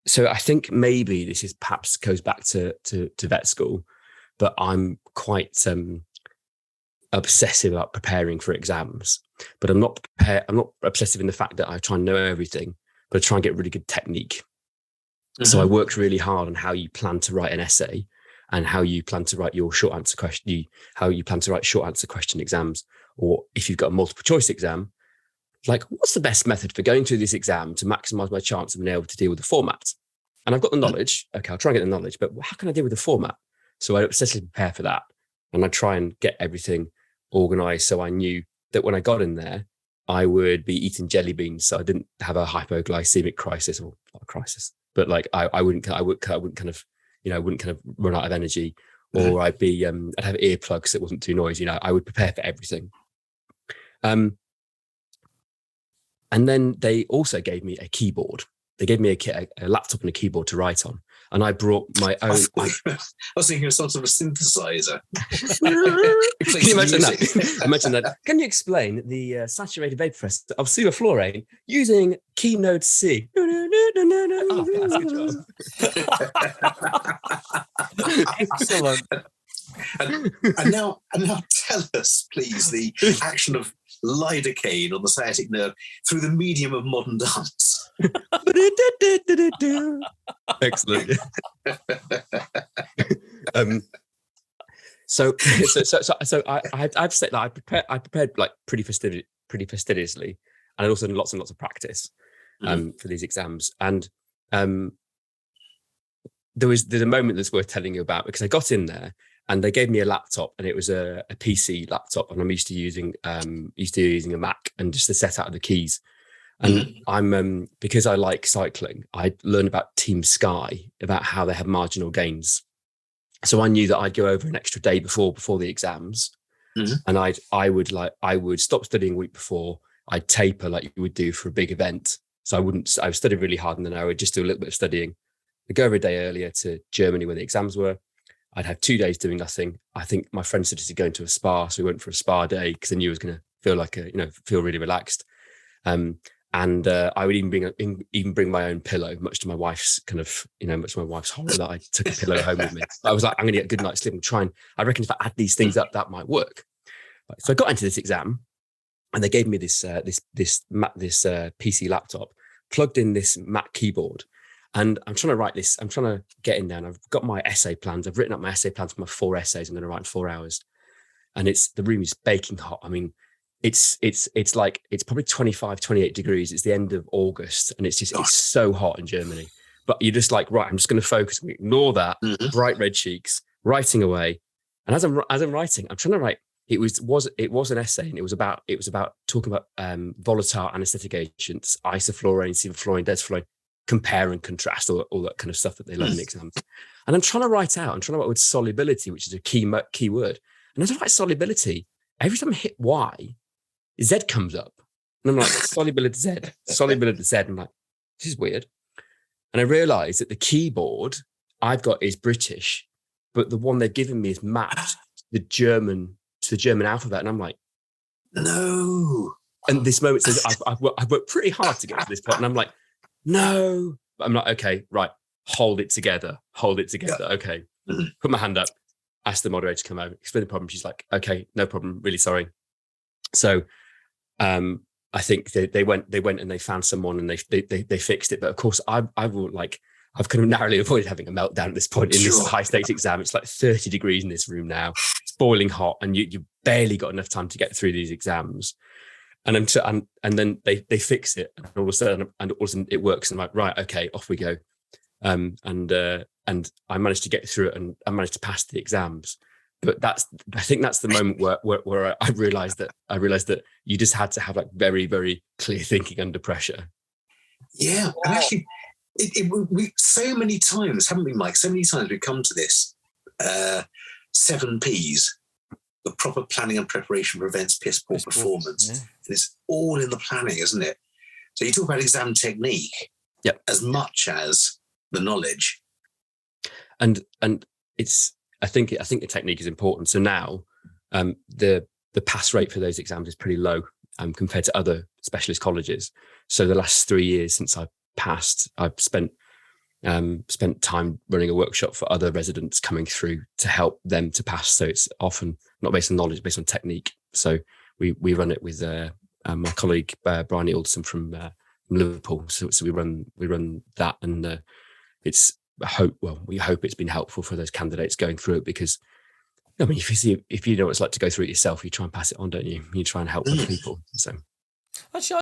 So I think maybe this is perhaps goes back to vet school, but I'm quite obsessive about preparing for exams. But I'm not obsessive in the fact that I try and know everything, but I try and get really good technique. Mm-hmm. So I worked really hard on how you plan to write an essay and how you plan to write your short answer question, how you plan to write short answer question exams, or if you've got a multiple choice exam, like what's the best method for going through this exam to maximize my chance of being able to deal with the format? And I've got the knowledge. Okay, I'll try and get the knowledge, but how can I deal with the format? So I obsessively prepare for that. And I try and get everything organized so I knew that when I got in there, I would be eating jelly beans. So I didn't have a hypoglycemic crisis, or not a crisis, but like I wouldn't kind of run out of energy, or I'd have earplugs that wasn't too noisy. I would prepare for everything. And then they also gave me a keyboard. They gave me a laptop and a keyboard to write on. And I brought my own. I was thinking of some sort of synthesizer. Can you imagine that? Imagine that. Can you explain the saturated vapor press of sevoflurane using Keynote C? Oh, that's a good job. Excellent. And now tell us, please, the action of lidocaine on the sciatic nerve through the medium of modern dance. Excellent. So I've said that I prepared like pretty fastidiously, and also done lots and lots of practice for these exams. And there's a moment that's worth telling you about, because I got in there and they gave me a laptop, and it was a PC laptop, and I'm used to using a Mac and just the set out of the keys. And I'm because I like cycling, I learned about Team Sky, about how they have marginal gains. So I knew that I'd go over an extra day before the exams, and I would stop studying a week before. I'd taper like you would do for a big event. So I would study really hard, and then I would just do a little bit of studying. I'd go over a day earlier to Germany where the exams were. I'd have 2 days doing nothing. I think my friend suggested going to a spa, so we went for a spa day because I knew I was going to feel feel really relaxed. And I would even bring my own pillow, much to my wife's horror that I took a pillow home with me. I was like, I'm going to get a good night's sleep and try, and I reckon if I add these things up, that might work. So I got into this exam, and they gave me this PC laptop, plugged in this Mac keyboard, and I'm trying to write this. I'm trying to get in there, and I've got my essay plans. I've written up my essay plans for my 4 essays I'm going to write in 4 hours, and the room is baking hot. I mean, it's probably 25, 28 degrees. It's the end of August, and it's so hot in Germany. But you're just like, right, I'm just going to focus and ignore that. Bright red cheeks, writing away. And as I'm writing, I'm trying to write. It was an essay, and it was about talking about volatile anaesthetic agents, isoflurane, sevoflurane, desflurane, compare and contrast, all that kind of stuff that they learn in the exams. And I'm trying to write with solubility, which is a key word. And as I write solubility, every time I hit Y, Z comes up. And I'm like, solubility Z. I'm like, this is weird. And I realized that the keyboard I've got is British, but the one they've given me is mapped to the German alphabet. And I'm like, no. And this moment says, I've worked pretty hard to get to this point. And I'm like, no. But I'm like, okay, right. Hold it together. Yeah. Okay. Put my hand up. Ask the moderator to come over, explain the problem. She's like, okay, no problem. Really sorry. So I think they went and they found someone, and they fixed it. But of course, I've kind of narrowly avoided having a meltdown at this point in this high stakes exam. It's like 30 degrees in this room now. It's boiling hot, and you barely got enough time to get through these exams. And then they fix it, and all of a sudden it works. And I'm like, right, okay, off we go. And I managed to get through it, and I managed to pass the exams. But I think that's the moment where I realized that you just had to have like very, very clear thinking under pressure. Yeah. Wow. And actually we so many times, haven't we, Mike? So many times we've come to this 7 Ps. The proper planning and preparation prevents piss poor performance. Yeah. And it's all in the planning, isn't it? So you talk about exam technique as much as the knowledge. And it's I think the technique is important. So now the pass rate for those exams is pretty low compared to other specialist colleges. So the last 3 years since I passed, I've spent spent time running a workshop for other residents coming through to help them to pass. So it's often not based on knowledge, based on technique. So we run it with my colleague Bryony Alderson from Liverpool. So we run that, and it's we hope it's been helpful for those candidates going through it, because I mean, if you know what it's like to go through it yourself, you try and pass it on, don't you? You try and help other people. So actually,